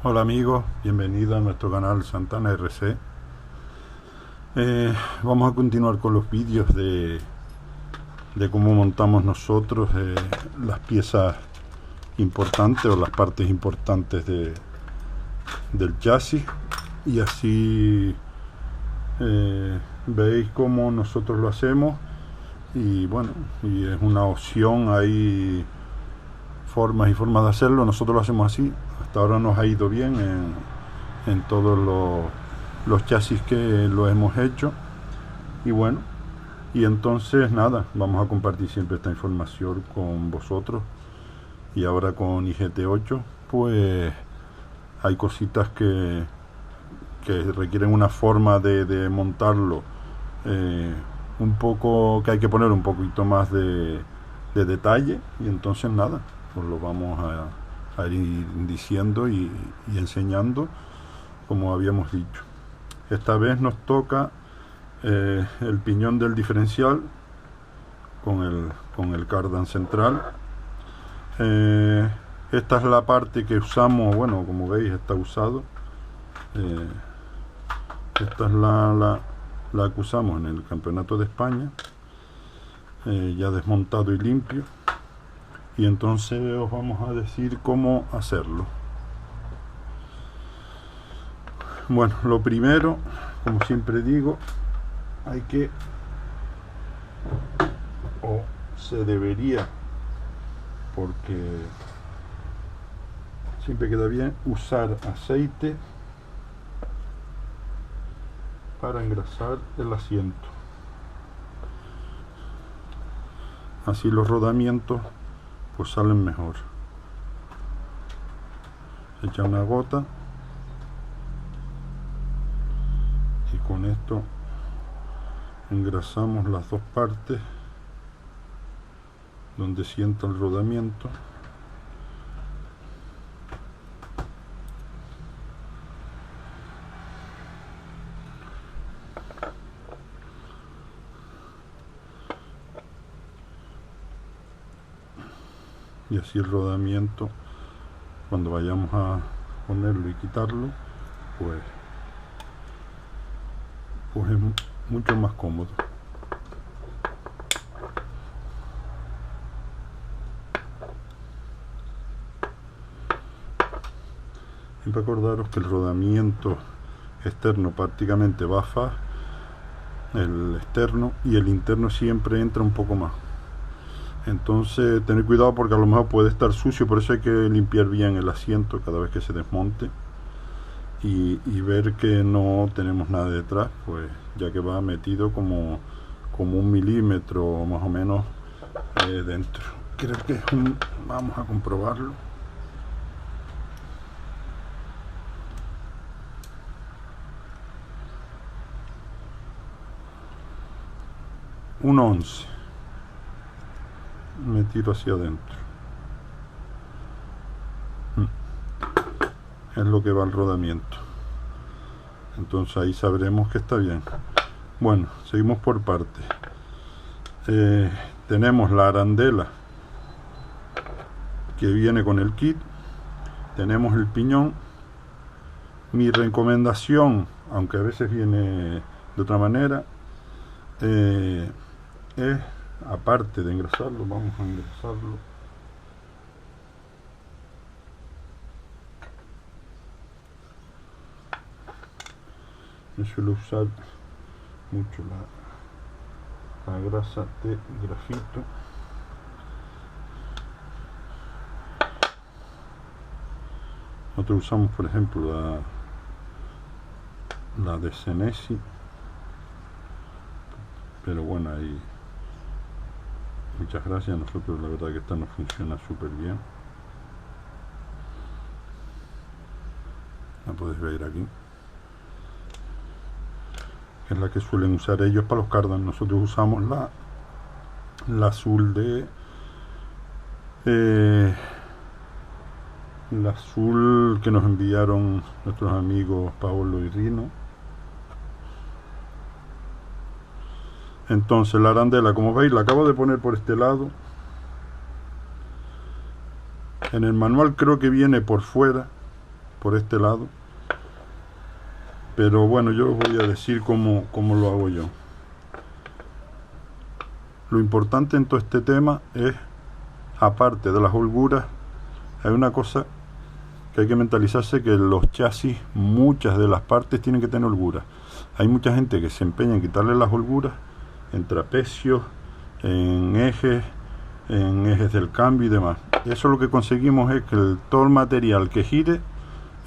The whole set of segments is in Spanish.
Hola amigos, bienvenidos a nuestro canal Santana RC. Vamos a continuar con los vídeos de cómo montamos nosotros las piezas importantes o las partes importantes del chasis, y así veis cómo nosotros lo hacemos. Y bueno, y es una opción, hay formas y formas de hacerlo. Nosotros lo hacemos así. Hasta ahora nos ha ido bien en todos los chasis que lo hemos hecho. Y bueno, y entonces nada, vamos a compartir siempre esta información con vosotros. Y ahora con IGT8 pues hay cositas que requieren una forma de montarlo un poco, que hay que poner un poquito más de detalle. Y entonces nada, pues lo vamos a ir diciendo y enseñando, como habíamos dicho. Esta vez nos toca el piñón del diferencial con el cardan central. Esta es la parte que usamos, bueno, como veis está usado. Esta es la que usamos en el Campeonato de España, ya desmontado y limpio. Y entonces os vamos a decir cómo hacerlo. Bueno, lo primero, como siempre digo, hay que, o se debería, porque siempre queda bien, usar aceite para engrasar el asiento. Así los rodamientos pues salen mejor. Se echa una gota y con esto engrasamos las dos partes donde sienta el rodamiento. Y así el rodamiento, cuando vayamos a ponerlo y quitarlo, pues es mucho más cómodo. Siempre acordaros que el rodamiento externo prácticamente va a FA, el externo, y el interno siempre entra un poco más. Entonces tener cuidado, porque a lo mejor puede estar sucio, por eso hay que limpiar bien el asiento cada vez que se desmonte y ver que no tenemos nada detrás, pues ya que va metido como 1 milímetro más o menos dentro. Creo que vamos a comprobarlo. Un 11 metido hacia adentro es lo que va al rodamiento. Entonces ahí sabremos que está bien. Bueno, seguimos por partes. Tenemos la arandela que viene con el kit. Tenemos el piñón. Mi recomendación, aunque a veces viene de otra manera, es, aparte de engrasarlo, vamos a engrasarlo. Yo suelo usar mucho la grasa de grafito. Nosotros usamos, por ejemplo, la de Senesi, pero bueno, ahí muchas gracias. Nosotros la verdad que esta nos funciona súper bien. La podéis ver aquí, es la que suelen usar ellos para los cardan. Nosotros usamos la azul el azul que nos enviaron nuestros amigos Paolo y Rino. Entonces la arandela, como veis, la acabo de poner por este lado. En el manual creo que viene por fuera, por este lado, pero bueno, yo os voy a decir cómo lo hago yo. Lo importante en todo este tema es, aparte de las holguras, hay una cosa que hay que mentalizarse, que los chasis, muchas de las partes tienen que tener holguras. Hay mucha gente que se empeña en quitarle las holguras en trapecios, en ejes del cambio y demás. Eso lo que conseguimos es que todo el material que gire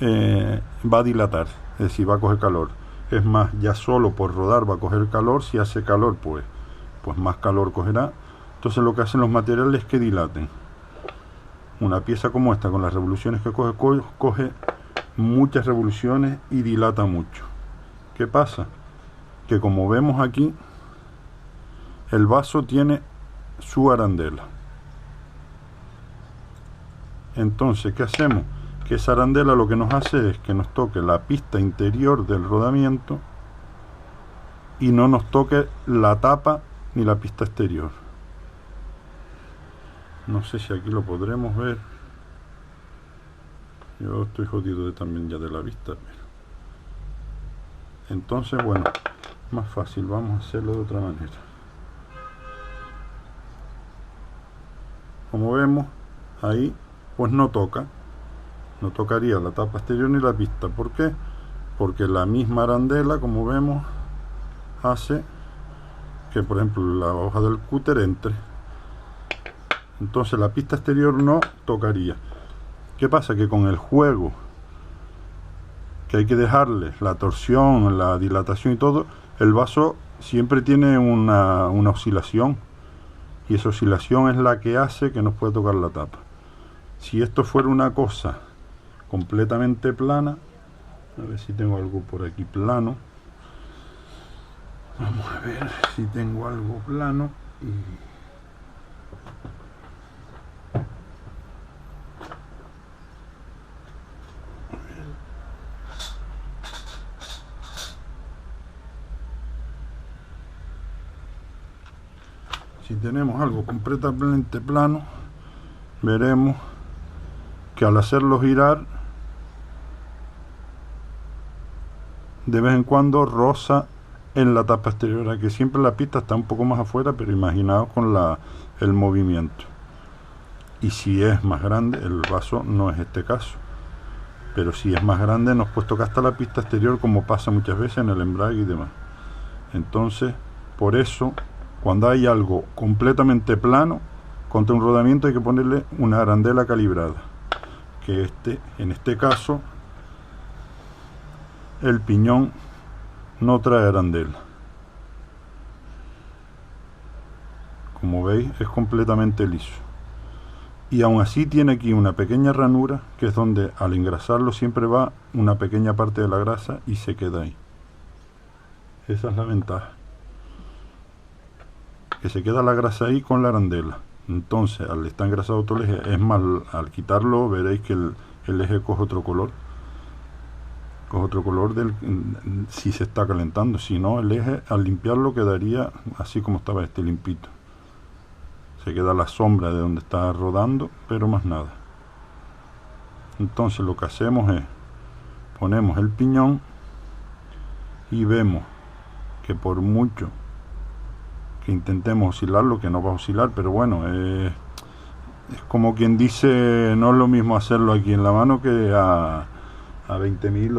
va a dilatar, es decir, va a coger calor. Es más, ya solo por rodar va a coger calor. Si hace calor, pues más calor cogerá. Entonces lo que hacen los materiales es que dilaten. Una pieza como esta, con las revoluciones que coge muchas revoluciones y dilata mucho. ¿Qué pasa? Que como vemos aquí, el vaso tiene su arandela. Entonces, ¿qué hacemos? Que esa arandela lo que nos hace es que nos toque la pista interior del rodamiento y no nos toque la tapa ni la pista exterior. No sé si aquí lo podremos ver. Yo estoy jodido también ya de la vista. Entonces, bueno, más fácil, vamos a hacerlo de otra manera. Como vemos, ahí pues no tocaría la tapa exterior ni la pista. ¿Por qué? Porque la misma arandela, como vemos, hace que, por ejemplo, la hoja del cúter entre. Entonces la pista exterior no tocaría. ¿Qué pasa? Que con el juego, que hay que dejarle la torsión, la dilatación y todo, el vaso siempre tiene una oscilación, y esa oscilación es la que hace que nos pueda tocar la tapa. Si esto fuera una cosa completamente plana, a ver si tengo algo por aquí plano. Vamos a ver si tengo algo plano. Si tenemos algo completamente plano, veremos que al hacerlo girar, de vez en cuando roza en la tapa exterior, que siempre la pista está un poco más afuera, pero imaginaos con el movimiento. Y si es más grande, el vaso no es este caso, pero si es más grande nos pues toca hasta la pista exterior, como pasa muchas veces en el embrague y demás. Entonces, por eso, cuando hay algo completamente plano contra un rodamiento, hay que ponerle una arandela calibrada, que en este caso el piñón no trae arandela. Como veis, es completamente liso, y aún así tiene aquí una pequeña ranura, que es donde al engrasarlo siempre va una pequeña parte de la grasa y se queda ahí. Esa es la ventaja, que se queda la grasa ahí con la arandela. Entonces, al estar engrasado todo el eje, es más, al quitarlo veréis que el eje coge otro color. Si se está calentando. Si no, el eje al limpiarlo quedaría así como estaba limpito. Se queda la sombra de donde está rodando, pero más nada. Entonces lo que hacemos es, ponemos el piñón y vemos que por mucho que intentemos oscilarlo, que no va a oscilar, pero bueno, es como quien dice, no es lo mismo hacerlo aquí en la mano que a 20.000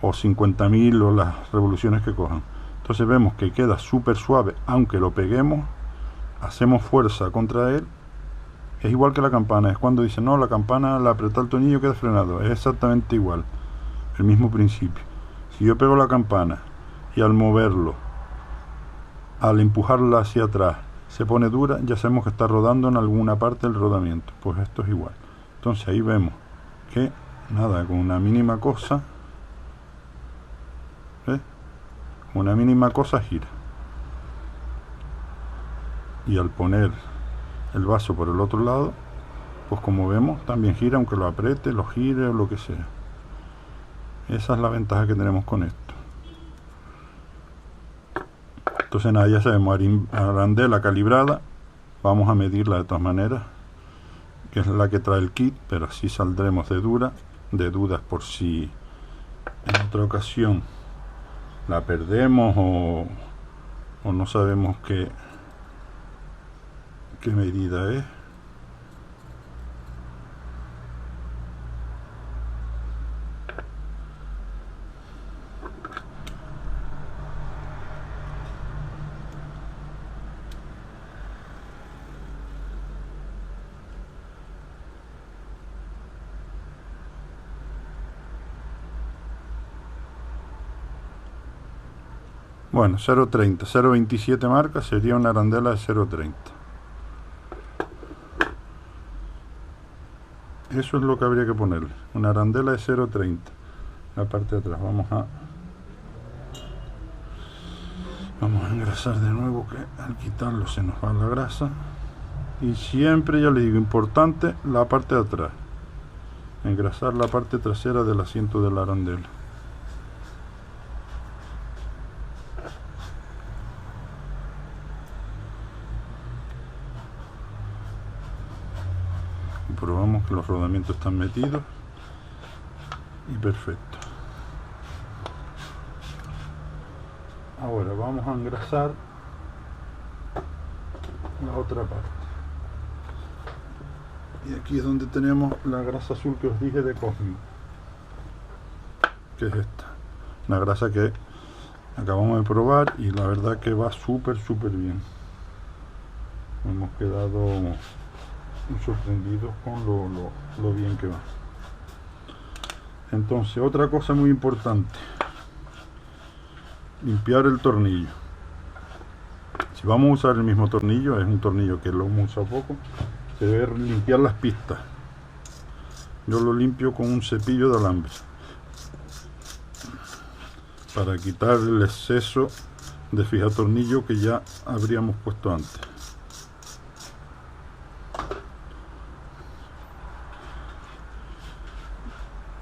o 50.000 o las revoluciones que cojan. Entonces vemos que queda súper suave, aunque lo peguemos, hacemos fuerza contra él. Es igual que la campana, es cuando dicen, no, la campana al apretar el tornillo queda frenado. Es exactamente igual, el mismo principio. Si yo pego la campana y al moverlo, al empujarla hacia atrás, se pone dura, ya sabemos que está rodando en alguna parte del rodamiento. Pues esto es igual. Entonces ahí vemos que nada, con una mínima cosa, ¿ves? Con una mínima cosa gira. Y al poner el vaso por el otro lado, pues como vemos también gira, aunque lo apriete, lo gire o lo que sea. Esa es la ventaja que tenemos con esto. Entonces nada, ya sabemos, arandela calibrada. Vamos a medirla de todas maneras, que es la que trae el kit, pero así saldremos de dura de dudas por si en otra ocasión la perdemos o no sabemos qué medida es. Bueno, 0.30, 0.27 marca, sería una arandela de 0.30. Eso es lo que habría que ponerle, una arandela de 0.30. La parte de atrás, vamos a engrasar de nuevo, que al quitarlo se nos va la grasa. Y siempre, ya les digo, importante la parte de atrás, engrasar la parte trasera del asiento de la arandela. Probamos que los rodamientos están metidos y perfecto. Ahora vamos a engrasar la otra parte, y aquí es donde tenemos la grasa azul que os dije de Cosmo, que es esta, una grasa que acabamos de probar y la verdad que va súper bien. Hemos quedado sorprendidos con lo bien que va. Entonces, otra cosa muy importante, limpiar el tornillo. Si vamos a usar el mismo tornillo, es un tornillo que lo hemos usado poco, se debe limpiar las pistas. Yo lo limpio con un cepillo de alambre para quitar el exceso de fijatornillo que ya habríamos puesto antes.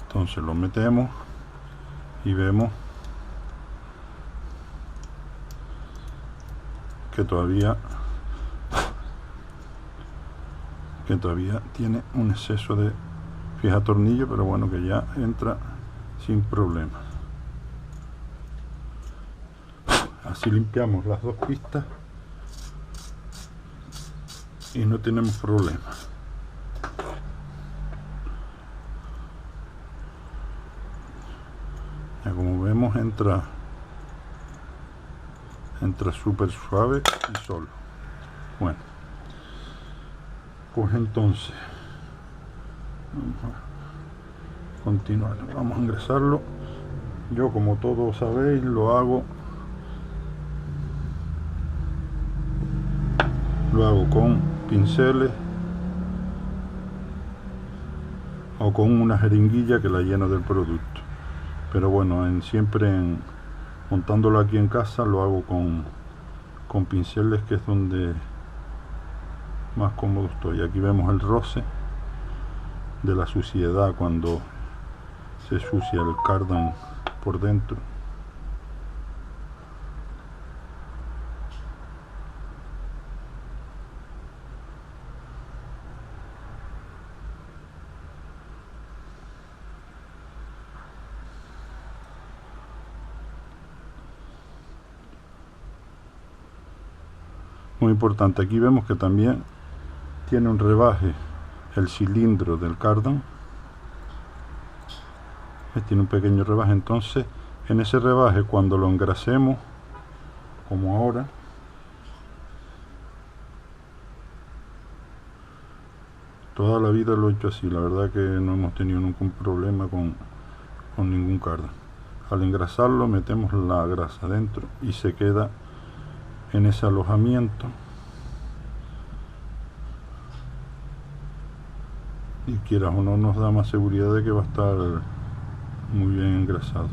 Entonces lo metemos y vemos que todavía tiene un exceso de fijatornillo, pero bueno, que ya entra sin problema. Así limpiamos las dos pistas y no tenemos problema. Ya como vemos, entra súper suave y solo. Bueno, pues entonces vamos a continuar, vamos a engrasarlo. Yo, como todos sabéis, lo hago con pinceles o con una jeringuilla que la lleno del producto, pero bueno, montándolo aquí en casa lo hago con pinceles, que es donde más cómodo estoy. Aquí vemos el roce de la suciedad cuando se sucia el cardan por dentro. Muy importante, aquí vemos que también tiene un rebaje el cilindro del cardan, tiene un pequeño rebaje. Entonces, en ese rebaje, cuando lo engrasemos, como ahora, toda la vida lo he hecho así, la verdad que no hemos tenido ningún problema con ningún cardan. Al engrasarlo, metemos la grasa dentro y se queda en ese alojamiento, y quieras o no, nos da más seguridad de que va a estar muy bien engrasado.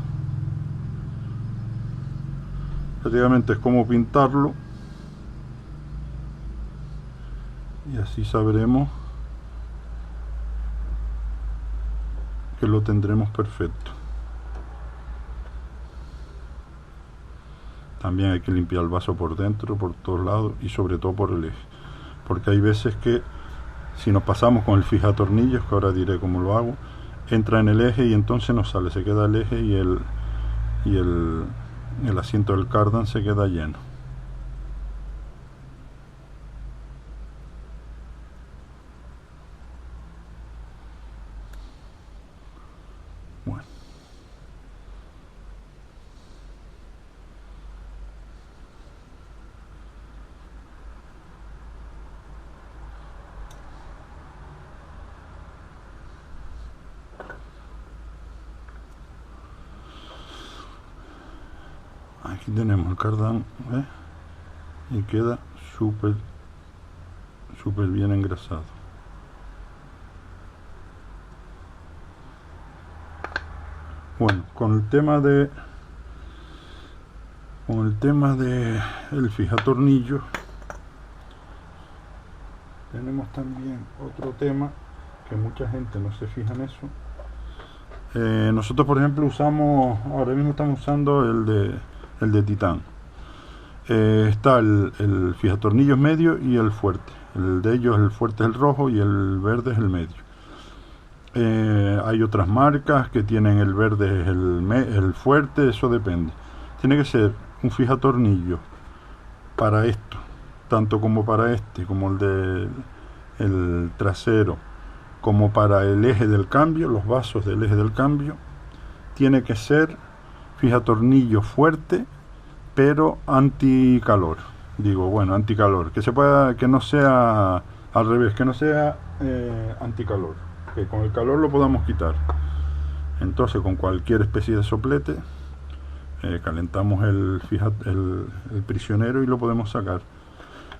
Prácticamente es como pintarlo, y así sabremos que lo tendremos perfecto. También hay que limpiar el vaso por dentro, por todos lados, y sobre todo por el eje, porque hay veces que si nos pasamos con el fijatornillos, que ahora diré cómo lo hago, entra en el eje y entonces no sale, se queda el eje y el asiento del cardan se queda lleno. Bueno, aquí tenemos el cardan, y queda súper bien engrasado. Bueno, con el tema de el fijatornillo tenemos también otro tema que mucha gente no se fija en eso. Nosotros, por ejemplo, ahora mismo estamos usando el de titán. Está el fijatornillos medio y el fuerte. El de ellos, el fuerte es el rojo y el verde es el medio. Hay otras marcas que tienen el verde es el fuerte, eso depende. Tiene que ser un fijatornillo para esto, tanto como para como el trasero, como para el eje del cambio, los vasos del eje del cambio. Tiene que ser fijatornillo fuerte, pero anticalor. Digo, bueno, anticalor, que no sea al revés, que no sea anticalor, que con el calor lo podamos quitar. Entonces, con cualquier especie de soplete calentamos el prisionero y lo podemos sacar,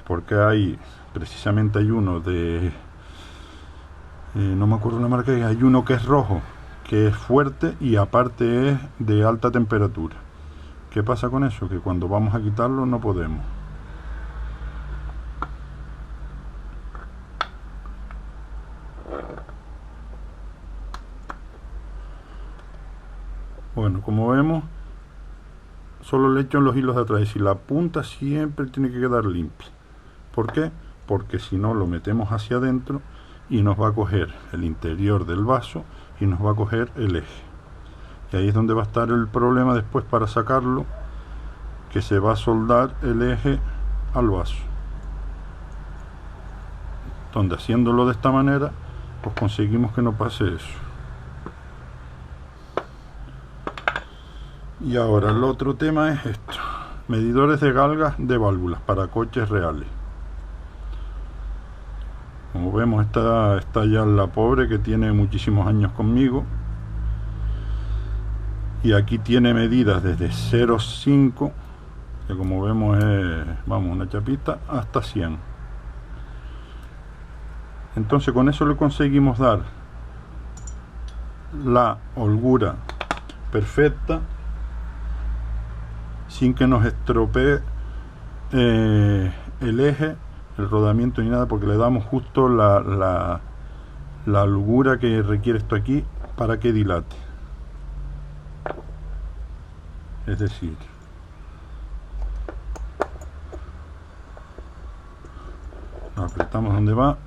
porque precisamente hay uno no me acuerdo la marca, hay uno que es rojo, que es fuerte y aparte es de alta temperatura. ¿Qué pasa con eso? Que cuando vamos a quitarlo no podemos. Bueno, como vemos, solo le echo en los hilos de atrás y la punta siempre tiene que quedar limpia. ¿Por qué? Porque si no lo metemos hacia adentro y nos va a coger el interior del vaso y nos va a coger el eje. Y ahí es donde va a estar el problema después para sacarlo, que se va a soldar el eje al vaso. Donde haciéndolo de esta manera, pues conseguimos que no pase eso. Y ahora el otro tema es esto: medidores de galgas de válvulas para coches reales. Como vemos, está ya la pobre, que tiene muchísimos años conmigo, y aquí tiene medidas desde 0,5, que como vemos es, una chapita, hasta 100. Entonces con eso le conseguimos dar la holgura perfecta sin que nos estropee el eje, el rodamiento ni nada, porque le damos justo la holgura que requiere esto aquí para que dilate. Es decir, apretamos donde va.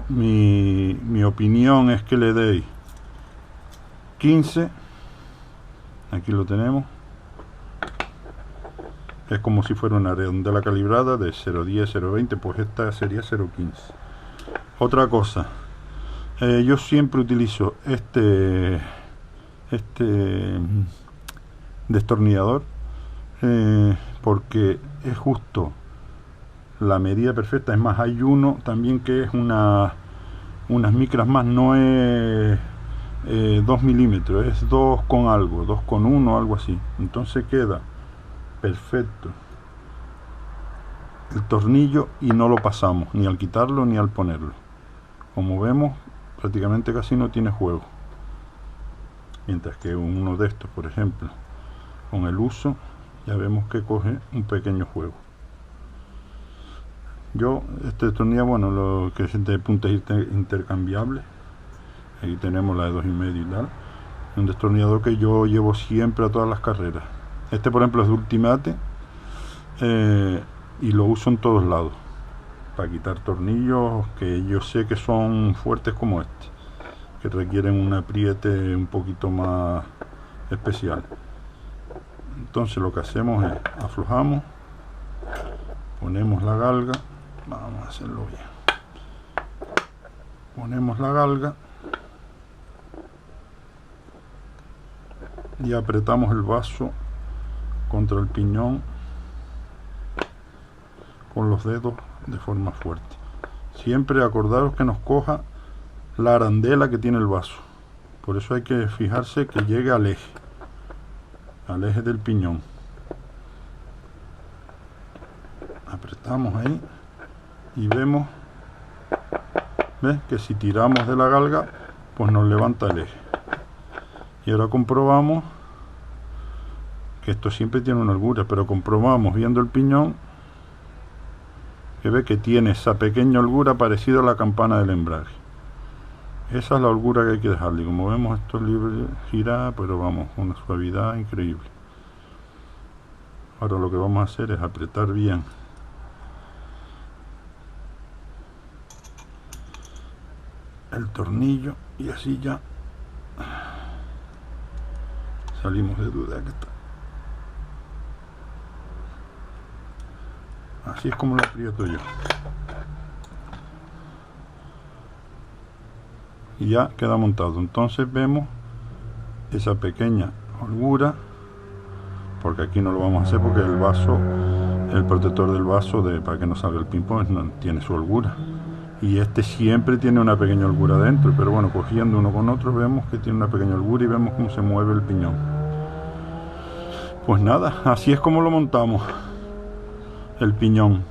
Mi opinión es que le deis 15. Aquí lo tenemos. Es como si fuera una redondela calibrada de 0,10, 0,20, pues esta sería 0,15. Otra cosa, yo siempre utilizo este destornillador porque es justo la medida perfecta. Es más, hay uno también que es unas micras más, no es 2 milímetros, es 2 con algo, 2,1, algo así. Entonces queda perfecto el tornillo y no lo pasamos ni al quitarlo ni al ponerlo. Como vemos, prácticamente casi no tiene juego, mientras que uno de estos, por ejemplo, con el uso ya vemos que coge un pequeño juego. Este destornillador, bueno, lo que es de puntas intercambiables, ahí tenemos la de 2,5 y tal, un destornillador que yo llevo siempre a todas las carreras. Este, por ejemplo, es de Ultimate, y lo uso en todos lados para quitar tornillos que yo sé que son fuertes como este. que requieren un apriete un poquito más especial. Entonces lo que hacemos es aflojamos, ponemos la galga, vamos a hacerlo bien, ponemos la galga y apretamos el vaso contra el piñón con los dedos de forma fuerte. Siempre acordaros que nos coja la arandela que tiene el vaso, por eso hay que fijarse que llegue al eje del piñón. Apretamos ahí y vemos, ¿ves? Que si tiramos de la galga pues nos levanta el eje. Y ahora comprobamos que esto siempre tiene una holgura, pero comprobamos viendo el piñón que ve que tiene esa pequeña holgura parecida a la campana del embrague. Esa es la holgura que hay que dejarle. Como vemos, esto es libre, gira, pero vamos, una suavidad increíble. Ahora lo que vamos a hacer es apretar bien el tornillo y así ya salimos de duda que está. Así es como lo aprieto yo. Y ya queda montado. Entonces vemos esa pequeña holgura, porque aquí no lo vamos a hacer porque el vaso, el protector del vaso para que no salga el ping-pong no tiene su holgura, y este siempre tiene una pequeña holgura dentro, pero bueno, cogiendo uno con otro vemos que tiene una pequeña holgura y vemos cómo se mueve el piñón. Pues nada, así es como lo montamos el piñón,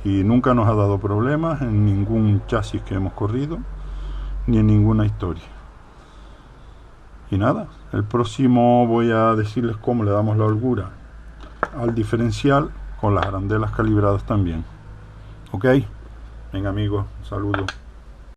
y nunca nos ha dado problemas en ningún chasis que hemos corrido ni en ninguna historia. Y nada, el próximo voy a decirles cómo le damos la holgura al diferencial con las arandelas calibradas también. Ok, venga amigos, saludos.